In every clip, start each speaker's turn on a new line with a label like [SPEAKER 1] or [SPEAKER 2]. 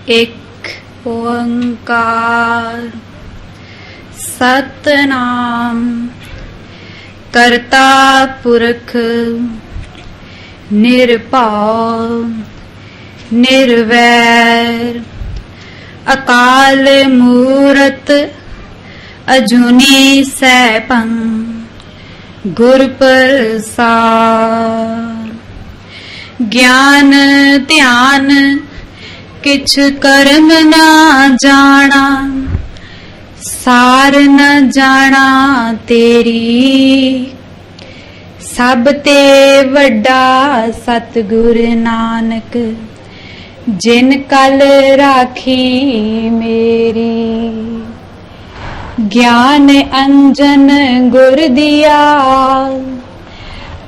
[SPEAKER 1] एक ओंकार सतनाम करता पुरख निरभव निर्वैर अकाल मूरत अजूनी सैभं गुर प्रसाद। ज्ञान ध्यान किछ कर्म ना जाना सार न जाना तेरी सब ते वड्डा सतगुर नानक जिन कल राखी मेरी। ज्ञान अंजन गुर दिया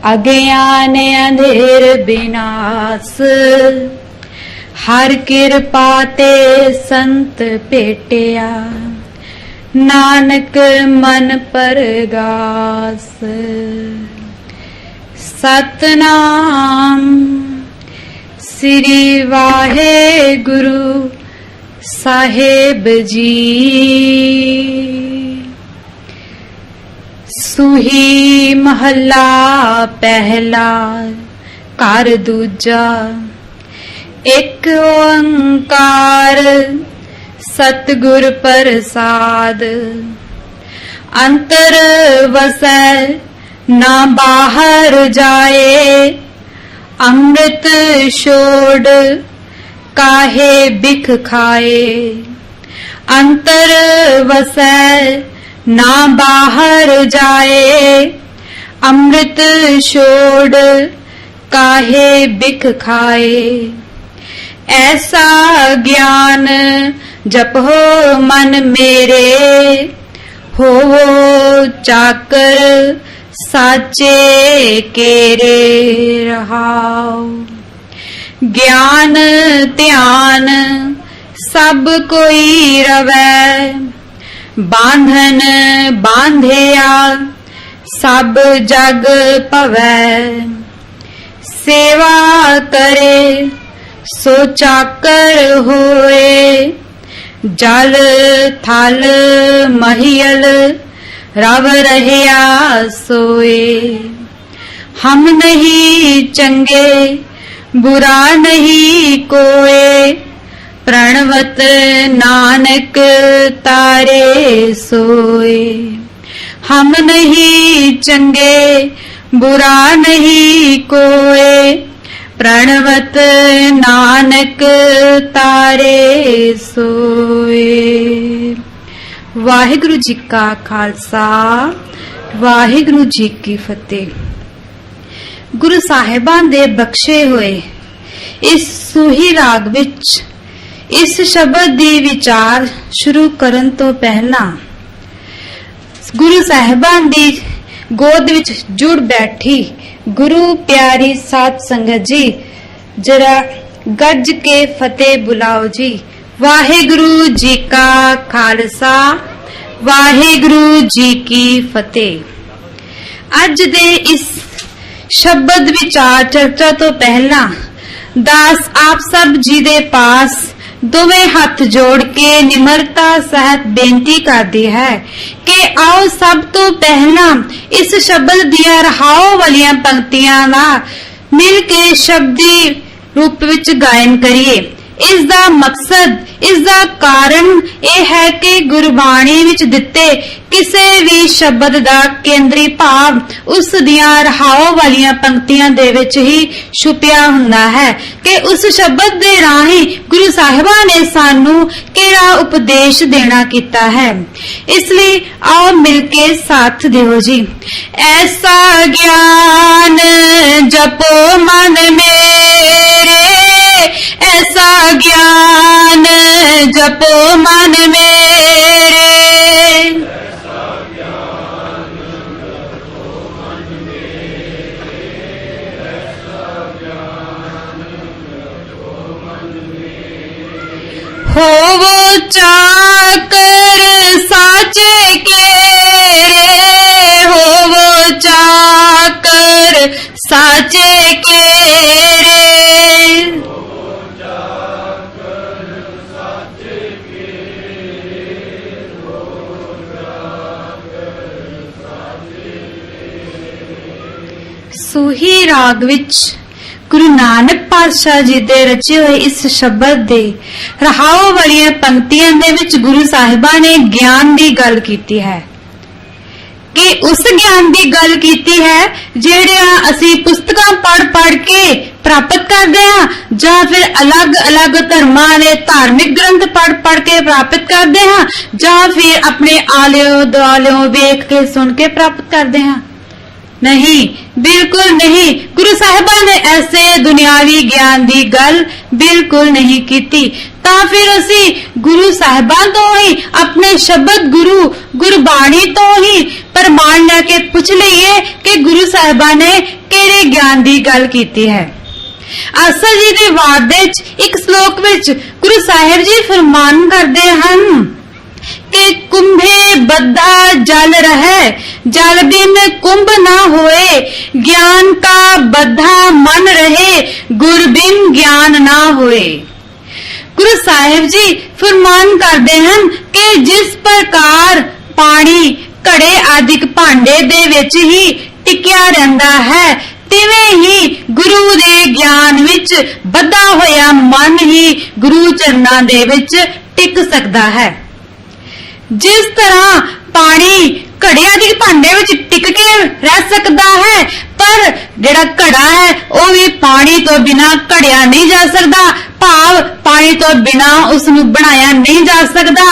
[SPEAKER 1] अज्ञान अंधेर विनाश हर कृपा ते संत भेटिया नानक मन परगास। सतनाम श्री वाहे गुरु साहेब जी। सूही महला पहला घर दूजा एक ओंकार सतगुर प्रसाद। अंतर वसै ना बाहर जाए अमृत छोड़ काहे बिख खाए। अंतर वसै ना बाहर जाए अमृत छोड़ काहे बिख खाए। ऐसा ज्ञान जपो मन मेरे होवो चाकर साचे केरे रहाओ। ज्ञान ध्यान सब कोई रवै बांधन बांधिया सब जग पवै। सेवा करे सो चाकर होए जल थल महियल रव रहया सोए। हम नहीं चंगे बुरा नहीं कोए प्रणवत नानक तारे सोए। हम नहीं चंगे बुरा नहीं कोए प्रणवत नानक तारे सोए। वाहिगुरु जी का खालसा वाहिगुरु जी की फतेह। गुरु साहिबान दे बख्शे हुए इस सूही राग विच इस शब्द दी विचार शुरू करन तो पहला गुरु साहिबान दी गोद विच जुड़ बैठी गुरु प्यारी साध संगत जी जरा गज के फतेह बुलाओ जी। वाहिगुरु जी का खालसा वाहिगुरु जी की फतेह। अज दे इस शब्द विचार चर्चा तो पहला दास आप सब जी दे पास दोवें हाथ जोड़ के निमरता सहित बेनती करदी है कि आओ सब तो पहला इस शब्द दिया रहाओ वालियां पंक्तियां दा मिल के शब्दी रूप विच गायन करिए। इसदा मकसद इसदा कारण यह है कि गुरबाणी विच दिते किसे भी शब्द दा केंद्री भाव उस दियां रहाओ वालियां पंक्तियां दे विच ही छुपिया हुंदा है कि उस शब्द दे राही गुरु साहिबा ने सानू केड़ा उपदेश देना कीता है। इसलिए आओ मिलके साथ दिओ जी। ऐसा ज्ञान जपो मन मेरे ऐसा ज्ञान जपो मन मेरे। होवो चाकर साचे केरे होवो चाकर साचे केरे ਸੂਹੀ ਰਾਗ ਵਿੱਚ ਗੁਰੂ ਨਾਨਕ ਪਾਤਸ਼ਾਹ ਜੀ ਦੇ ਰਚੇ ਹੋਏ ਇਸ ਸ਼ਬਦ ਦੇ ਰਹਾਉ ਵਾਲੀਆਂ ਪੰਕਤੀਆਂ ਦੇ ਵਿੱਚ ਗੁਰੂ ਸਾਹਿਬਾਂ ਨੇ ਗਿਆਨ ਦੀ ਗੱਲ ਕੀਤੀ ਹੈ ਕਿ ਉਸ ਗਿਆਨ ਦੀ ਗੱਲ ਕੀਤੀ ਹੈ ਜਿਹੜਾ ਅਸੀਂ ਪੁਸਤਕਾਂ ਪੜ੍ਹ ਕੇ ਪ੍ਰਾਪਤ ਕਰਦੇ ਹਾਂ ਜਾਂ ਫਿਰ ਅਲੱਗ-ਅਲੱਗ ਧਰਮਾਂ ਦੇ ਧਾਰਮਿਕ ਗ੍ਰੰਥ ਪੜ੍ਹ ਕੇ ਪ੍ਰਾਪਤ ਕਰਦੇ ਹਾਂ ਜਾਂ ਫਿਰ ਆਪਣੇ ਆਲਿਓ ਦੁਆਲਿਓ ਵੇਖ ਕੇ ਸੁਣ ਕੇ ਪ੍ਰਾਪਤ ਕਰਦੇ ਹਾਂ। नहीं, बिल्कुल नहीं। गुरु साहिबा ने ऐसे दुनियावी ज्ञान दी गल बिल्कुल नहीं कीती। तां फिर असी गुरु साहिबा तो ही अपने शब्द गुरबाणी तो ही प्रमाण लैके पुछ लईए कि गुरु साहिबा ने किहड़े ज्ञान दी गल कीती है। आसा जी दे वाद दे एक श्लोक विच गुरु साहिब जी फरमान करदे हन कि कुंभे बद्धा जल रहे, जल बिन कुंभ ना होए, ज्ञान का बद्धा मन रहे, गुर बिन ज्ञान ना होए। गुरु साहिब जी फरमान करते हैं कि जिस प्रकार पानी घड़े आदि भांडे दे विच ही टिकिया रहंदा है तिवें ही गुरु दे ज्ञान विच बद्धा होया मन ही गुरु चरणां दे विच टिक सकदा है। जिस तरह पानी घड़िया दी भांडे विच टिक के रह सकता है पर जिहड़ा घड़ा है वह भी पानी तो बिना घड़िया नहीं जा सकता, भाव पानी तो बिना उसनू बनाया नहीं जा सकता।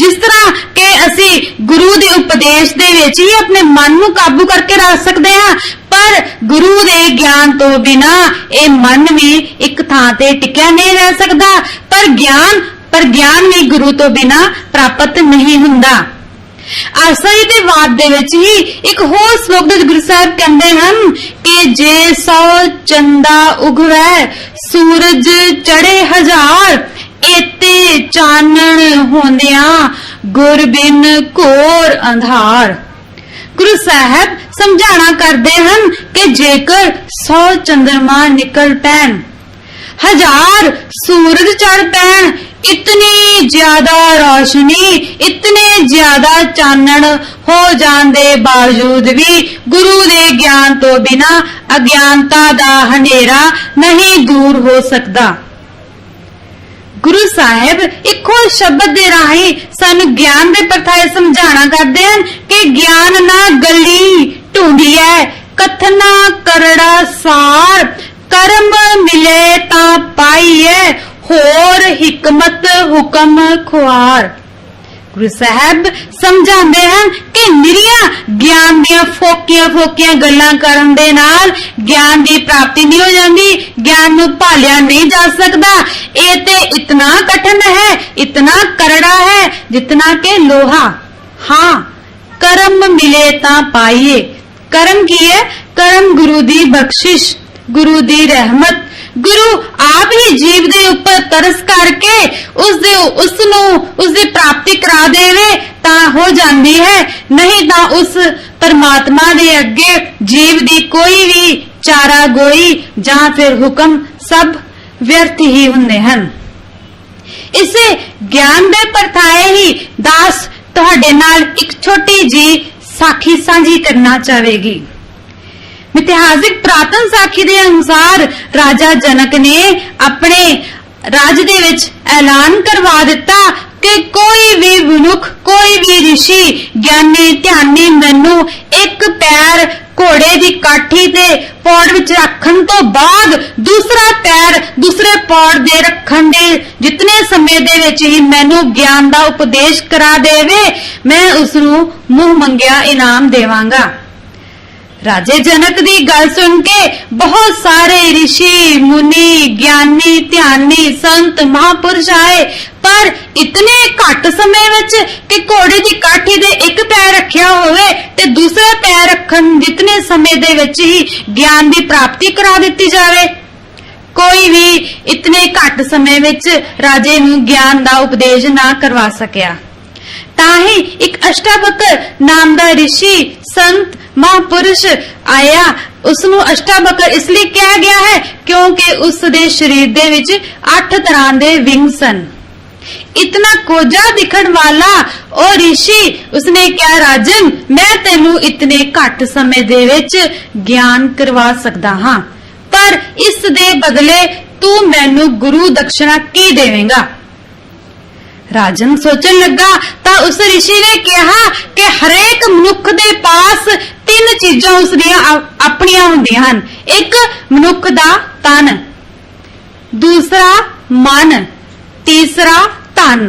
[SPEAKER 1] जिस तरह के असी गुरु दे उपदेश दे विच ही अपने मन नू काबू करके रख सकते हैं पर गुरु दे ज्ञान तो बिना ये मन भी एक थां ते टिकिया नहीं रह सकता। पर ज्ञान भी गुरु तो बिना प्राप्त नहीं हुंदा। आसा जी दे वाद दे विच ही एक होर श्लोक दे गुरु साहिब कहंदे हन कि जे 100 चंदा उगवै सूरज चढ़े 1000 एते चानण होंदियां गुर बिन घोर अंधार। गुरु साहिब समझाना करते हैं कि जेकर 100 चंद्रमा निकल पैन, 1000 सूरज चढ़ पैन, इतनी ज्यादा रोशनी, इतने ज्यादा चानण हो जाने दे बावजूद भी गुरु दे ज्ञान तो बिना अज्ञानता दा हनेरा नहीं दूर हो सकता। गुरु साहिब एक होर शब्द दे राही सानू ज्ञान दे परथाए समझाना करते हैं कि ज्ञान ना गली ढूंढी है कथना करड़ा सार, कर्म मिले ता पाई है होर हिकमत हुक्म खुआर। गुरु साहब समझाते हैं कि निरिया ज्ञान दियां फोकियां गल्लां करन दे नाल ज्ञान की प्राप्ति नहीं हो जाती, ज्ञान नू भालिया नहीं जा सकता। ये ते इतना कठिन है, इतना करड़ा है जितना के लोहा। हाँ, कर्म मिले ता पाइए। कर्म की है? कर्म गुरु दी बख्शिश, गुरु दी रहमत। गुरु आप ही जीव दे ऊपर तरस करके उसकी प्राप्ति करा देवे ता हो जाती है, नहीं ता उस परमात्मा दे अगे जीव दी कोई भी चारा गोई जां फिर हुक्म सब व्यर्थ ही हुंदे हन। इसे ज्ञान दे परथाए ही दास तुहाडे नाल एक छोटी जी साखी सांझी करना चाहेगी। इतिहासिक पुरातन साखी के अनुसार राजा जनक ने अपने राज दे विच ऐलान करवा दिता कि कोई भी मनुख, कोई भी ऋषि, ज्ञानी, ध्यानी मैनू एक पैर घोड़े की काठी ते पौड़ विच रखन तो बाद दूसरा पैर दूसरे पौड़ दे रखन दे जितने समय दे विच ही मैनू ज्ञान दा उपदेश करा देवे, मैं उसनू मुंह मंगिया इनाम देवांगा। राजे जनक दी गल सुन के बहुत सारे ऋषि मुनि ज्ञानी ध्यानी संत महापुरुष आए पर इतने घट समय विच कि घोड़े की काठी दे एक पैर रखिया होवे ते दूसरा पैर रखन जितने समय दे विच ही ज्ञान की प्राप्ति करा दी जावे। कोई भी इतने घट समय विच राजे नू ज्ञान का उपदेश ना करवा सकिया। ताही एक अष्टावक्र नाम दा ऋषि संत महापुरुष आया। उसनू अष्टावक्र इसलिए कहा गया है क्योंकि उस दे शरीर दे विच 8 तरह दे विंग सन। इतना कोझा दिखण वाला ओ ऋषि उसने कहा, राजन मैं तेनू इतने घट समय दे विच ज्ञान करवा सकदा हां, पर इस दे बदले तू मैनू गुरु दक्षिणा की देवेगा। राजन सोचन लगा तां उस ऋषि ने कहा कि हरेक मनुख दे पास तीन चीजां उसदियां अपनियां हुंदियां हन। एक मनुख दा तन, दूसरा मन, तीसरा धन।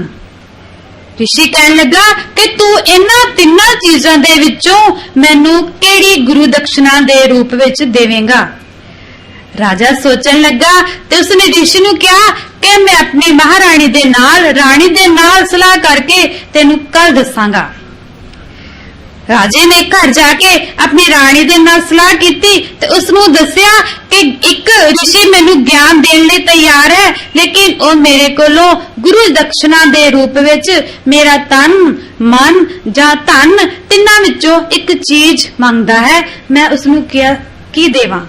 [SPEAKER 1] ऋषि कहन लगा कि तू इन्हां तिन्नां चीजां दे विचों मैनू किहड़ी गुरु दक्षिणा दे रूप विच देवेगा। राजा सोचन लगा ते उसने ऋषि नूं कहा कि मैं अपनी महारानी दे नाल, रानी दे नाल सलाह करके तेनू कल दसांगा। राजे ने घर जाके अपनी रानी दे नाल सलाह कीती ते उसनूं दस्सिया कि एक ऋषि मैनू ज्ञान देण लई तैयार है, लेकिन ओ मेरे कोलों गुरु दक्षिणा दे रूप विच मेरा तन, मन जां धन तिन्हां विचों एक चीज मंगदा है। मैं उसनूं की देवां।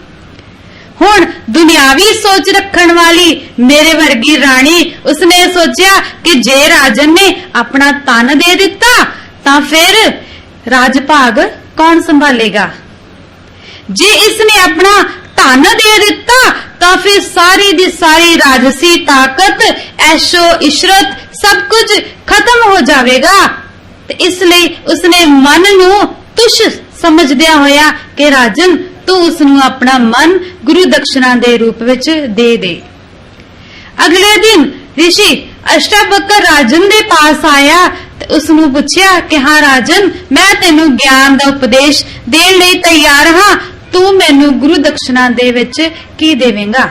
[SPEAKER 1] हुण दुनियावी सोच रखण वाली मेरे वर्गी रानी उसने सोचिया कि जे राजन ने अपना तन दे दिता तां फिर राज भाग कौन संभालेगा, जे इसने अपना धन दे दिता तां फिर सारी दी सारी राजसी ताकत, ऐशो इशरत सब कुछ खत्म हो जाएगा। ते इसलिए उसने मन नूं तुछ समझदिया होया कि राजन तू उसनूं अपना मन गुरु दक्षिणा दे रूप विच दे दे। अगले दिन ऋषि अष्टावक्र राजन दे पास आया ते उसनूं पुछया कि हाँ राजन मैं तेनू ज्ञान दा उपदेश देण लई तैयार हां, तू मैनू गुरु दक्षिणा दे विच की देवेगा।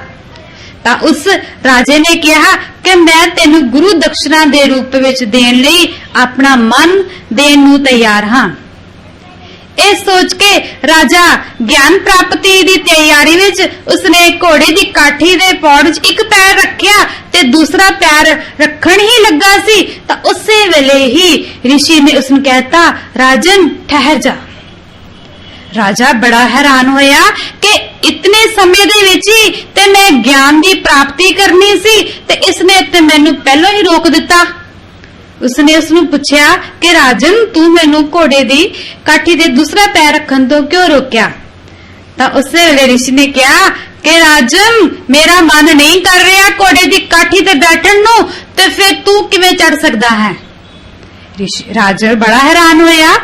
[SPEAKER 1] तां उस राजे ने कहा कि मैं तेनू गुरु दक्षिणा दे रूप विच देण लई अपना मन देण नूं तैयार हां। इस सोच के राजा ज्ञान प्राप्ति दी तैयारी विच उसने घोड़े दी काठी दे पौड़ च एक पैर रखिया ते दूसरा पैर रखण ही लगा सी तां उसे वेले ही ऋषि ने उसनूं कहता, राजन ठहर जा। राजा बड़ा हैरान होया कि इतने समय दे विच ही ते मैं ज्ञान दी प्राप्ति करनी सी ते इसने ते मैनू पहलों ही रोक दिता। उसने उसनूं पुछया कि राजन तू मैनू घोड़े दी काठी दे दूसरा पैर रखन तो क्यों रोकया। तां उसे वेले ऋषि ने कहा कि राजन मेरा मन नहीं कर रहा घोड़े दी काठी ते बैठण नूं, ते फिर तू किवें चढ़ सकदा है। राजा बड़ा हैरान होया,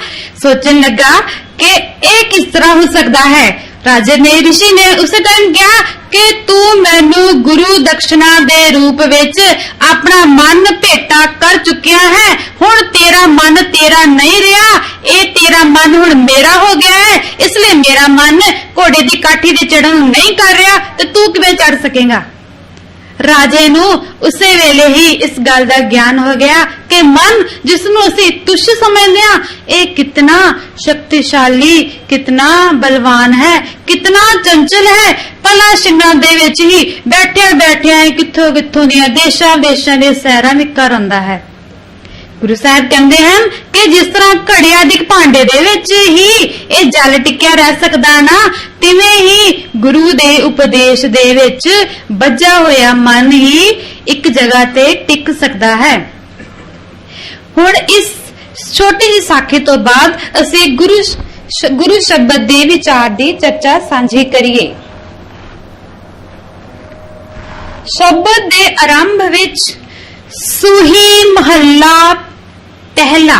[SPEAKER 1] सोचन लगा कि यह किस तरह हो सकता है। राजे ने ऋषि ने उस टाइम कहा कि तू मैनू गुरु दक्षिणा दे रूप विच अपना मन भेटा कर चुकिया है, हुण तेरा मन तेरा नहीं रहा, ये तेरा मन हुण मेरा हो गया है, इसलिए मेरा मन घोड़े दी काठी ते चढ़न नहीं कर रहा, ते तू किवें चढ़ सकेगा। राजे नू उसे वेले ही इस गल दा ज्ञान हो गया कि मन जिसनू असीं तुच्छ समझदे हां ये कितना शक्तिशाली, कितना बलवान है, कितना चंचल है। भला शिंगां दे विच ही बैठिया बैठिया कित्थों कित्थों दियां देशां देशां दे सैरां भी कर आंदा है। गुरु साहब कहते हैं कि जिस तरह घड़े आदि भांडे दे विच ही ये जल टिकिया रह सकदा ना, तिवें ही गुरु दे उपदेश दे विच बज्जा होया मन ही एक जगह ते टिक सकदा है। हुण इस छोटी जी साखी तो बाद असीं गुरु शब्द दे विचार दी चर्चा सांझी करिए। शब्द दे आरंभ विच सूही महला पहला,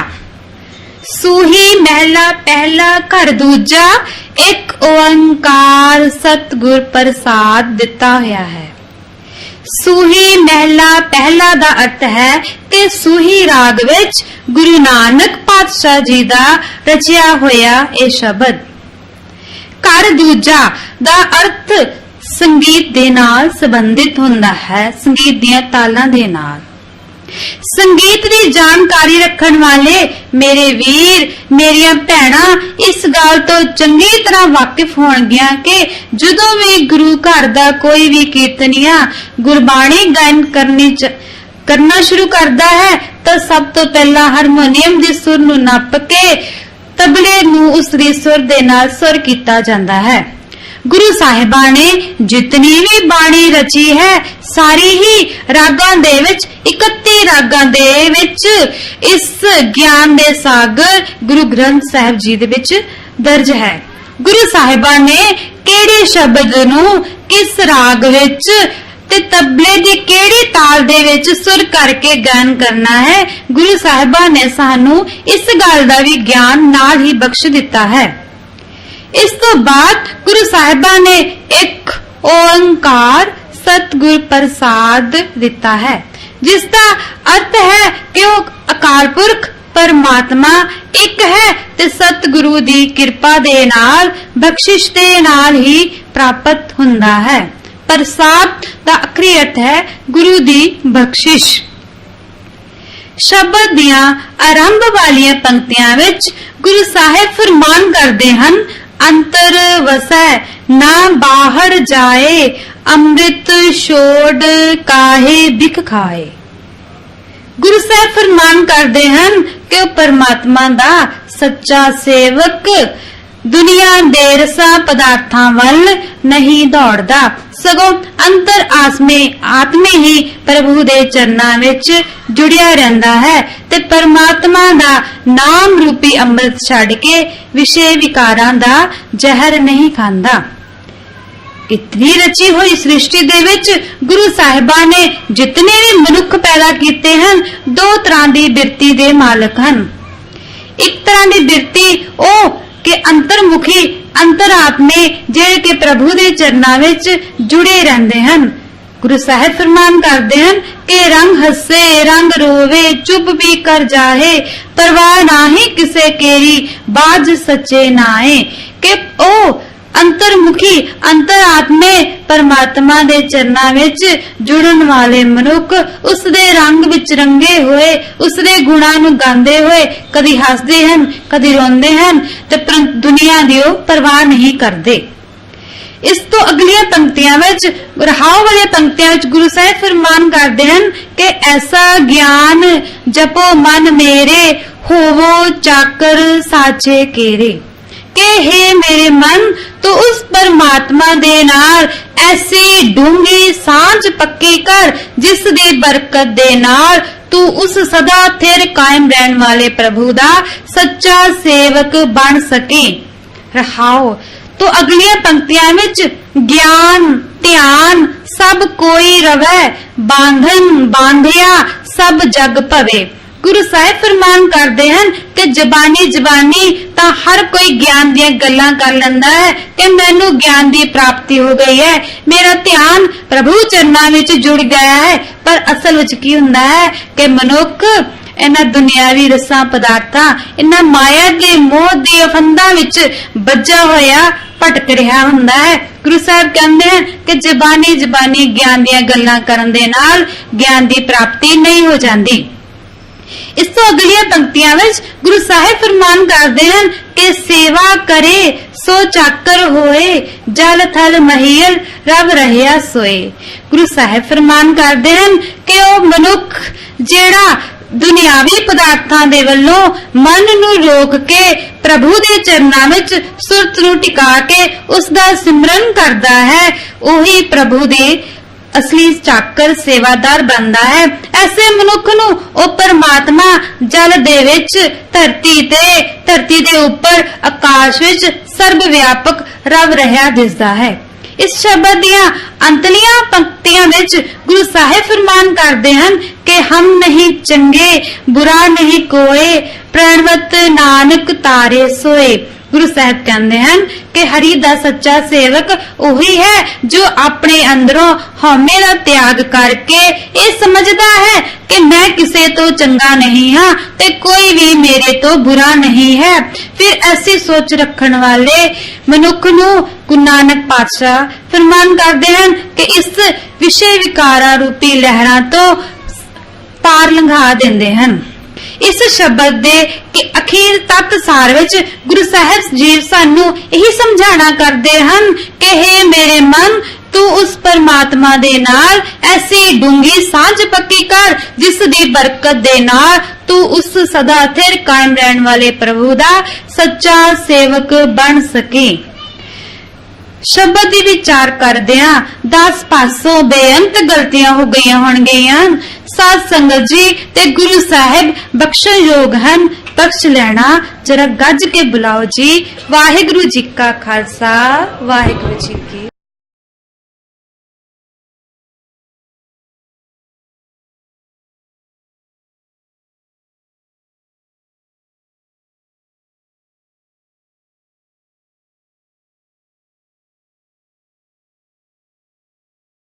[SPEAKER 1] सूही महला पहला घर दूजा, एक ओंकार सतगुर प्रसाद दिता होया है। सूही महला पहला दा अर्थ है कि सूही राग विच गुरु नानक पातशाह जी दा रचिया होया ये शब्द। घर दूजा दा अर्थ संगीत दे नाल संबंधित हुंदा है, संगीत दियां तालां दे नाल। संगीत की जानकारी रखने वाले मेरे वीर मेरिया भैणा इस गल तो चंगी तरह वाकिफ होणगियां कि जदों भी गुरु घर दा कोई भी कीर्तनिया गुरबाणी गायन करना शुरू करता है तो सब तो पहला हारमोनीयम दी सुर नूं नप के तबले नूं उसदी सुर दे नाल सुर कीता जांदा है। गुरु साहिबा ने जितनी भी बाणी रची है सारी ही रागां दे विच 31 26 ਰਾਗਾਂ ਦੇ ਵਿੱਚ ਇਸ ਗਿਆਨ ਦੇ ਸਾਗਰ ਗੁਰੂ ਗ੍ਰੰਥ ਸਾਹਿਬ ਜੀ ਦੇ ਵਿੱਚ ਦਰਜ ਹੈ। ਗੁਰੂ ਸਾਹਿਬਾਨ ਨੇ ਕਿਹੜੇ ਸ਼ਬਦ ਨੂੰ ਕਿਸ ਰਾਗ ਵਿੱਚ ਤੇ ਤਬਲੇ ਦੀ ਕਿਹੜੀ ਤਾਲ ਦੇ ਵਿੱਚ ਸੁਰ ਕਰਕੇ ਗਾਇਨ ਕਰਨਾ ਹੈ, ਗੁਰੂ ਸਾਹਿਬਾਨ ਨੇ ਸਾਨੂੰ ਇਸ ਗੱਲ ਦਾ ਵੀ ਗਿਆਨ ਨਾਲ ਹੀ ਬਖਸ਼ ਦਿੱਤਾ ਹੈ। ਇਸ ਤੋਂ ਬਾਅਦ ਗੁਰੂ ਸਾਹਿਬਾਨ ਨੇ ਇੱਕ ਓੰਕਾਰ ਸਤਿਗੁਰ ਪ੍ਰਸਾਦ ਦਿੱਤਾ ਹੈ, ਜਿਸ ਦਾ ਅਰਥ ਹੈ ਕਿ ਉਹ ਅਕਾਲ ਪੁਰਖ परमात्मा एक है ते सतगुरु दी कृपा दे नाल बख्शिश दे नाल ही प्राप्त हुंदा है। प्रसाद दा आखरी अर्थ है गुरु दी बख्शिश। शब्द दियां आरंभ वालियां पंक्तियां विच गुरु साहिब फरमान करदे हन, अंतर वसै ना बाहर जाए, अमृत छोड़ काहे बिख खाए। गुरु साहब फरमान करते हैं कि परमात्मा दा सच्चा सेवक दुनिया दे रसा पदार्थां वल नहीं दौड़दा, सगों अंतर आत्मे ही प्रभु दे चरनां विच जुड़िया रहंदा है ते परमात्मा दा नाम रूपी अमृत छड़ के विषय विकारां दा जहर नहीं खांदा। इतनी रची हुई सृष्टि दे विच गुरु साहिबान ने जितने भी मनुख पैदा किए हैं दो तरह की बिरती दे मालक हैं। एक तरह की बिरती ओ के अंतर्मुखी अंतरात्मे जेड़े के प्रभु दे चरनां विच जुड़े रहंदे हैं। गुरु साहिब फरमान करते हैं कि रंग हसे रंग रोवे चुप भी कर जाए, परवाह नाही किसे केरी बाज सच्चे नाए। के ओ अंतर्मुखी अंतरात्मे परमात्मा दे चरनां विच जुड़न वाले मनुख उस दे रंग विच रंगे हुए उस दे गुणां नूं गांदे हुए कदी हसदे हन कदी रोंदे हन ते दुनिया दी ओह परवाह नहीं करदे। इस तो अगलियां पंक्तियां विच रहाव वाली पंक्तियां विच गुरु साहिब फरमान करदे हन कि ऐसा ज्ञान जपो मन मेरे होवो चाकर साचे केरे। के हे मेरे मन तो उस परमात्मा दे नाल ऐसी डूंगी सांझ पक्की कर जिस दी बरकत दे नाल तू उस सदा थिर कायम रहन वाले प्रभु दा सच्चा सेवक बन सके। रहाओ तो अगलियां पंक्तियां विच ज्ञान ध्यान सब कोई रवै, बांधन बांधिया सब जग भवे। गुरु साहिब फरमान करते हैं कि जबानी ता हर कोई ज्ञान दियां गल्लां कर लैंदा है कि मैनू ज्ञान दी प्राप्ति हो गई है, मेरा ध्यान प्रभु चरनां विच जुड़ गया है। पर असल विच की हुंदा है कि मनुख इन्हां दुनियावी रसां पदार्थां इन्हां माया दे मोह दी फंदां विच बज्जा होया भटक रहा हुंदा है। गुरु साहिब कहंदे हैं कि जबानी ज्ञान दियां गल्लां करन दे नाल ज्ञान दी प्राप्ति नहीं हो जांदी। इस तो अगलियां पंक्तियां विच गुरु साहिब फरमान करते हैं कि सेवा करे सो चाकर होए, जल थल महियल रब रहया सोए। गुरु साहिब फरमान करते हैं कि ओ मनुख जेड़ा दुनियावी पदार्थां दे वल्लों मन नूं रोक के प्रभु दे चरनां विच सुरत नूं टिका के उसदा सिमरन करदा है, ओही प्रभु दे असली चाकर सेवादार बनता है। ऐसे मनुख नूं ओ परमात्मा जल दे विच धरती दे उपर आकाश विच सर्व व्यापक रव रहा दिसदा है। इस शब्द दियां अंतलियां पंक्तियां विच गुरु साहिब फरमान करते हैं कि हम नहीं चंगे बुरा नहीं कोए, प्रणवत नानक तारे सोए। गुरु साहिब कहते हैं कि हरि दा सच्चा सेवक वही है जो अपने अंदरों हौमे दा त्याग करके ये समझदा है कि मैं किसे तो चंगा नहीं हाँ ते कोई भी मेरे तो बुरा नहीं है। फिर ऐसी सोच रखने वाले मनुख नूं गुरु नानक पातशाह फरमान करते हैं कि इस विषय विकारा रूपी लहरां तो पार लंघा देंदे हैं। इस शब्द दे कि अखीर तत सार विच गुरु साहिब जी सानू यही समझाना करते हैं कि हे मेरे मन तू उस परमात्मा दे नाल ऐसी डूंगी सांझ पक्की कर जिस दी बरकत दे नाल तू उस सदा थिर कायम रहने वाले प्रभु दा सच्चा सेवक बन सके। शब्द दी विचार करदियां 10 पासों बेअंत गलतियां हो गई होणगीਆਂ। साध संगत जी ते गुरु साहिब बख्शण योग हन, बख्श लेना। जरा गज के बुलाओ जी। वाहिगुरु जी का खालसा, वाहिगुरु जी